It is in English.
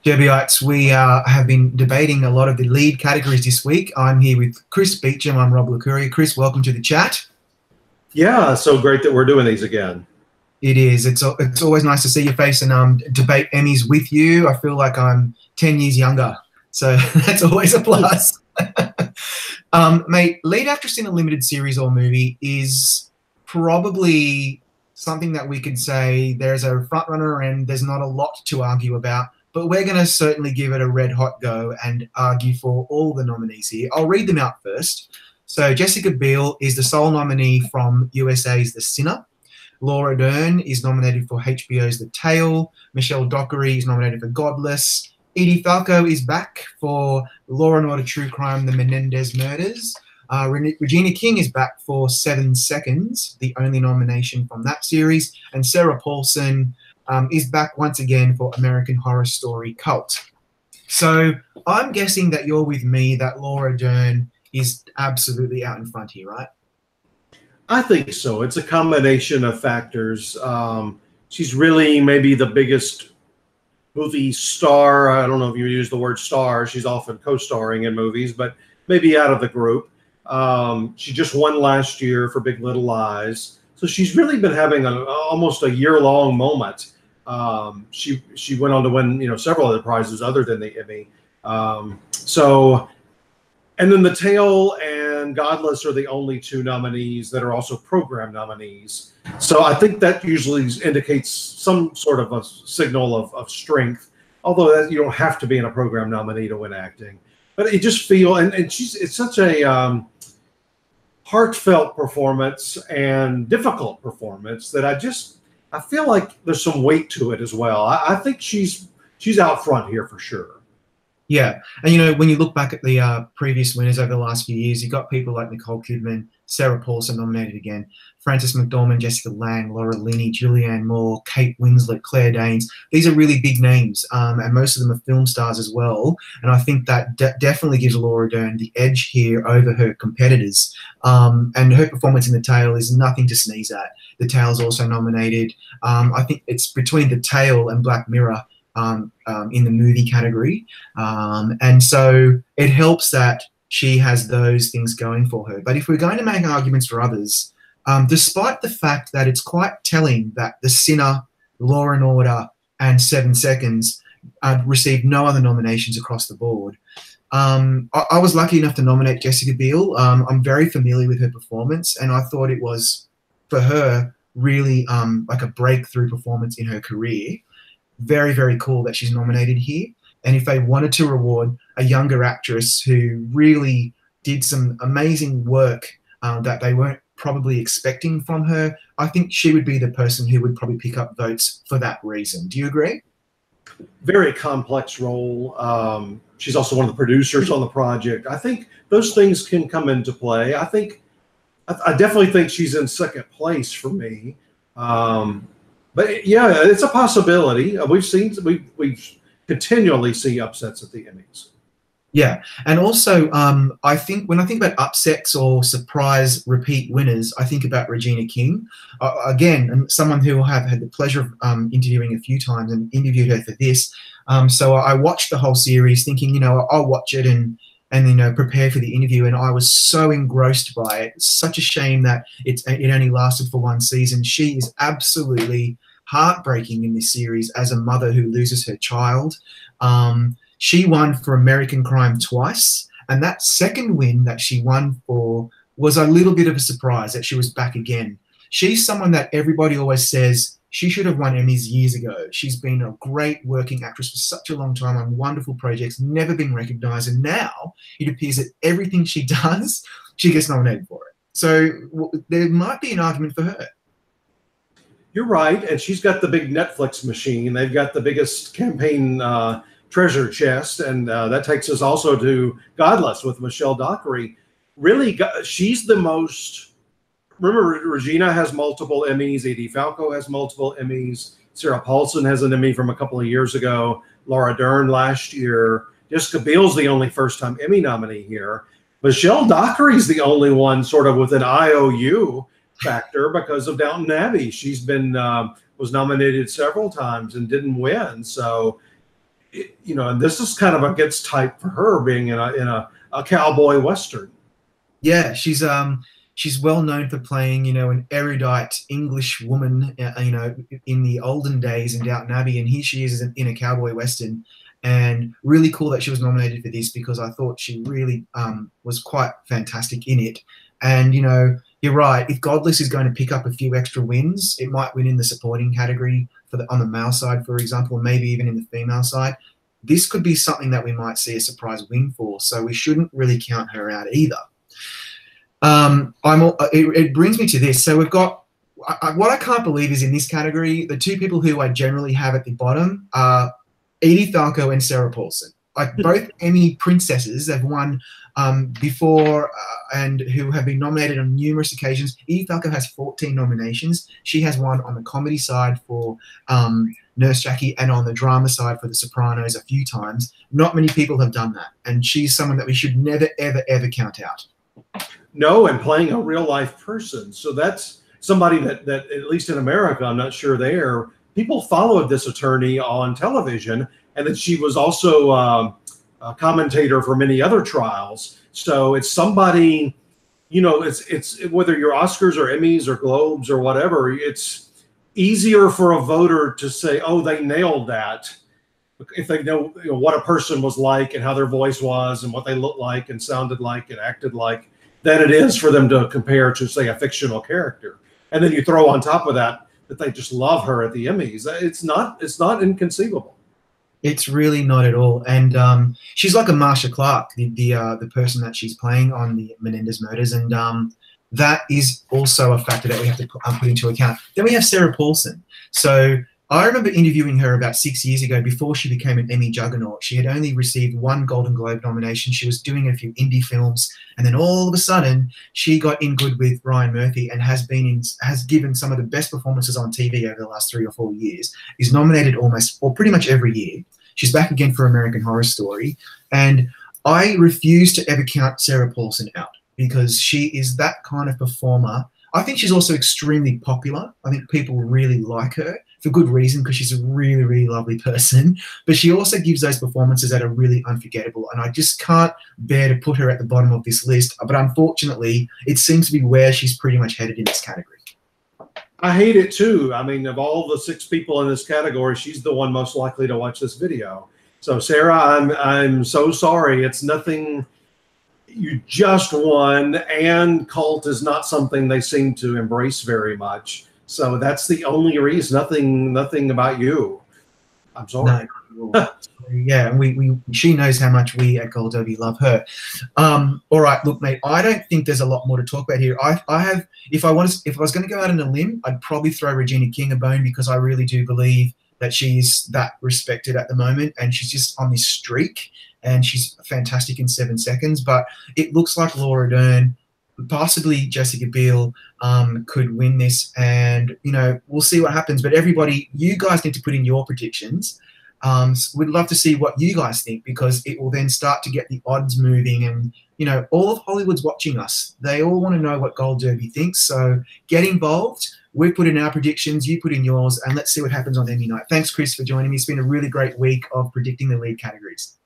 Jebbyites, we have been debating a lot of the lead categories this week. I'm here with Chris Beachum. I'm Rob Licuria. Chris, welcome to the chat. Yeah, so great that we're doing these again. It is. It's always nice to see your face and debate Emmys with you. I feel like I'm 10 years younger, so that's always a plus. Mate, lead actress in a limited series or movie is probably something that we could say there's a front runner and there's not a lot to argue about. But we're going to certainly give it a red-hot go and argue for all the nominees here. I'll read them out first. So Jessica Biel is the sole nominee from USA's The Sinner. Laura Dern is nominated for HBO's The Tale. Michelle Dockery is nominated for Godless. Edie Falco is back for Law & Order True Crime, The Menendez Murders. Regina King is back for 7 Seconds, the only nomination from that series. And Sarah Paulson is back once again for American Horror Story Cult. So I'm guessing that you're with me that Laura Dern is absolutely out in front here, right? I think so. It's a combination of factors. She's really maybe the biggest movie star. I don't know if you use the word star. She's often co-starring in movies, but maybe out of the group. She just won last year for Big Little Lies. So she's really been having almost a year-long moment. She went on to win, several other prizes other than the Emmy. And then The Tale and Godless are the only two nominees that are also program nominees. So I think that usually indicates some sort of a signal of strength, although you don't have to be in a program nominee to win acting. But it just feels, and it's such a heartfelt performance and difficult performance that I feel like there's some weight to it as well. I think she's out front here for sure. Yeah, and when you look back at the previous winners over the last few years, you've got people like Nicole Kidman, Sarah Paulson nominated again, Frances McDormand, Jessica Lange, Laura Linney, Julianne Moore, Kate Winslet, Claire Danes. These are really big names, and most of them are film stars as well. And I think that definitely gives Laura Dern the edge here over her competitors. And her performance in The Tale is nothing to sneeze at. The Tale's also nominated. I think it's between The Tale and Black Mirror in the movie category. And so it helps that she has those things going for her. But if we're going to make arguments for others, despite the fact that it's quite telling that The Sinner, Law & Order, and 7 Seconds received no other nominations across the board, I was lucky enough to nominate Jessica Biel. I'm very familiar with her performance, and I thought it was, for her, really like a breakthrough performance in her career. Very, very cool that she's nominated here. And if they wanted to reward a younger actress who really did some amazing work that they weren't probably expecting from her, I think she would be the person who would probably pick up votes for that reason. Do you agree? Very complex role. She's also one of the producers on the project. I think those things can come into play. I definitely think she's in second place for me. But yeah, it's a possibility. We continually see upsets at the Emmys. Yeah, and also I think when I think about upsets or surprise repeat winners, I think about Regina King. Again, someone who I have had the pleasure of interviewing a few times and interviewed her for this. So I watched the whole series thinking, I'll watch it and prepare for the interview, and I was so engrossed by it. It's such a shame that it only lasted for one season. She is absolutely heartbreaking in this series as a mother who loses her child. She won for American Crime twice, and that second win that she won for was a little bit of a surprise that she was back again. She's someone that everybody always says she should have won Emmys years ago. She's been a great working actress for such a long time on wonderful projects, never been recognized, and now it appears that everything she does, she gets nominated for it. So there might be an argument for her. You're right, and she's got the big Netflix machine. They've got the biggest campaign treasure chest, and that takes us also to Godless with Michelle Dockery. Really, she's the most... Remember, Regina has multiple Emmys. Edie Falco has multiple Emmys. Sarah Paulson has an Emmy from a couple of years ago. Laura Dern last year. Jessica Biel's the only first-time Emmy nominee here. Michelle Dockery's the only one sort of with an IOU factor because of Downton Abbey. She's been was nominated several times and didn't win. So you know, and this is kind of against type for her, being in a cowboy western. Yeah, she's well known for playing, you know, an erudite English woman, you know, in the olden days in Downton Abbey, and here she is in a cowboy western. And really cool that she was nominated for this, because I thought she really was quite fantastic in it. And, you know, you're right. If Godless is going to pick up a few extra wins, it might win in the supporting category on the male side, for example, and maybe even in the female side. This could be something that we might see a surprise win for. So we shouldn't really count her out either. It brings me to this. So we've got what I can't believe is in this category, the two people who I generally have at the bottom are Edie Falco and Sarah Paulson. Like both Emmy princesses have won before and who have been nominated on numerous occasions. Edie Falco has 14 nominations. She has won on the comedy side for Nurse Jackie and on the drama side for The Sopranos a few times. Not many people have done that. And she's someone that we should never, ever, ever count out. No, and playing a real life person. So that's somebody that at least in America, I'm not sure there, people followed this attorney on television, and that she was also a commentator for many other trials. So it's somebody, you know, it's whether you're Oscars or Emmys or Globes or whatever, it's easier for a voter to say, oh, they nailed that, if they know, you know, what a person was like and how their voice was and what they looked like and sounded like and acted like, than it is for them to compare to, say, a fictional character. And then you throw on top of that they just love her at the Emmys. It's not inconceivable. It's really not at all. And she's like a Marsha Clark, the person that she's playing on the Menendez murders, and that is also a factor that we have to put into account. Then we have Sarah Paulson. So I remember interviewing her about 6 years ago before she became an Emmy juggernaut. She had only received one Golden Globe nomination. She was doing a few indie films, and then all of a sudden she got in good with Ryan Murphy and has given some of the best performances on TV over the last 3 or 4 years. Is nominated almost, or pretty much every year. She's back again for American Horror Story, and I refuse to ever count Sarah Paulson out because she is that kind of performer. I think she's also extremely popular. I think people really like her for good reason, because she's a really, really lovely person. But she also gives those performances that are really unforgettable, and I just can't bear to put her at the bottom of this list. But unfortunately, it seems to be where she's pretty much headed in this category. I hate it too. I mean, of all the 6 people in this category, she's the one most likely to watch this video. So Sarah, I'm so sorry. It's nothing. You just won, and cult is not something they seem to embrace very much. So that's the only reason. Nothing about you. I'm sorry. No. Yeah, and she knows how much we at Gold Derby love her. All right, look, mate, I don't think there's a lot more to talk about here. I have, if I was going to go out on a limb, I'd probably throw Regina King a bone, because I really do believe that she's that respected at the moment, and she's just on this streak, and she's fantastic in 7 seconds. But it looks like Laura Dern, possibly Jessica Biel, could win this, and you know, we'll see what happens. But everybody, you guys need to put in your predictions. We'd love to see what you guys think, because it will then start to get the odds moving, and you know, all of Hollywood's watching us. They all want to know what Gold Derby thinks, so get involved. We put in our predictions, you put in yours, and let's see what happens on Emmy night. Thanks, Chris, for joining me. It's been a really great week of predicting the lead categories.